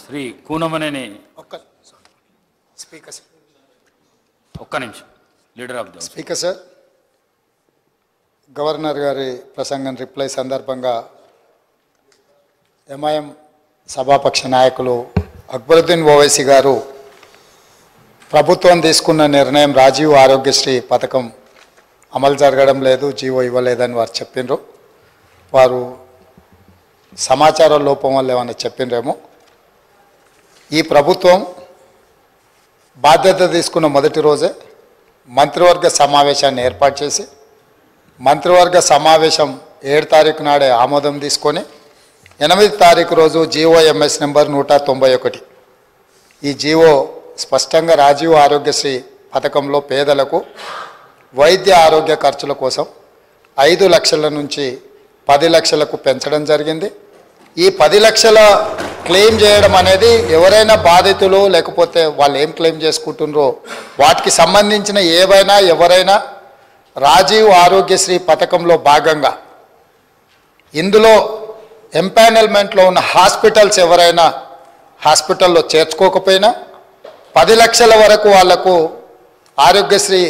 Shri Kunamneni speaker sir, ఒక్క నిమిషం. Leader of the speaker sir, governor గారి ప్రసంగం రిప్లై సందర్భంగా ఎంఐఎం సభాపక్ష నాయకులు అక్బరుద్దీన్ ఓవైసీ గారు ప్రభుత్వం తీసుకున్న నిర్ణయం రాజీవ్ ఆరోగ్యశ్రీ పథకం అమలు జరగడం లేదు, జీవో ఇవ్వలేదని వారు చెప్పిండ్రు. వారు సమాచార లోపం వల్ల ఏమన్నా చెప్పిండ్రేమో. ఈ ప్రభుత్వం బాధ్యత తీసుకున్న మొదటి రోజే మంత్రివర్గ సమావేశాన్ని ఏర్పాటు చేసి మంత్రివర్గ సమావేశం 7 తారీఖు నాడే ఆమోదం తీసుకొని 8 తారీఖు రోజు జీఓఎంఎస్ నెంబర్ 191 ఈ జీవో స్పష్టంగా రాజీవ్ ఆరోగ్యశ్రీ పథకంలో పేదలకు వైద్య ఆరోగ్య ఖర్చుల కోసం 5 లక్షల నుంచి 10 లక్షలకు పెంచడం జరిగింది. ఈ 10 లక్షల క్లెయిమ్ చేయడం అనేది ఎవరైనా బాధితులు లేకపోతే వాళ్ళు ఏం క్లెయిమ్ చేసుకుంటున్నారో వాటికి సంబంధించిన ఏవైనా ఎవరైనా రాజీవ్ ఆరోగ్యశ్రీ పథకంలో భాగంగా ఇందులో ఎంపానల్మెంట్లో ఉన్న హాస్పిటల్స్ ఎవరైనా హాస్పిటల్లో చేర్చుకోకపోయినా 10 లక్షల వరకు వాళ్లకు ఆరోగ్యశ్రీ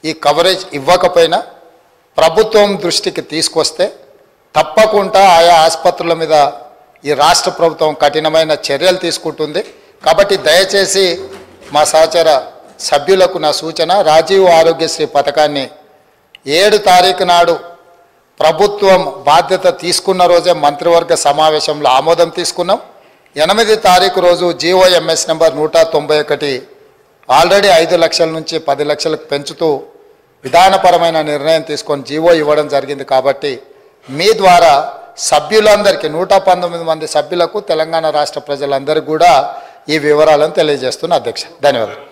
ఈ కవరేజ్ ఇవ్వకపోయినా ప్రభుత్వం దృష్టికి తీసుకొస్తే తప్పకుండా ఆయా ఆసుపత్రుల మీద ఈ రాష్ట్ర ప్రభుత్వం కఠినమైన చర్యలు తీసుకుంటుంది. కాబట్టి దయచేసి మా సహచర సభ్యులకు నా సూచన, రాజీవ్ ఆరోగ్యశ్రీ పథకాన్ని 7 తారీఖు నాడు ప్రభుత్వం బాధ్యత తీసుకున్న రోజే మంత్రివర్గ సమావేశంలో ఆమోదం తీసుకున్నాం. 8 తారీఖు రోజు జీఓఎంఎస్ నెంబర్ 191 ఆల్రెడీ 5 లక్షల నుంచి 10 లక్షలకు పెంచుతూ విధానపరమైన నిర్ణయం తీసుకొని జీవో ఇవ్వడం జరిగింది. కాబట్టి మీ ద్వారా సభ్యులందరికీ 119 మంది సభ్యులకు తెలంగాణ రాష్ట్ర ప్రజలందరికీ కూడా ఈ వివరాలను తెలియజేస్తున్న అధ్యక్ష. ధన్యవాదాలు.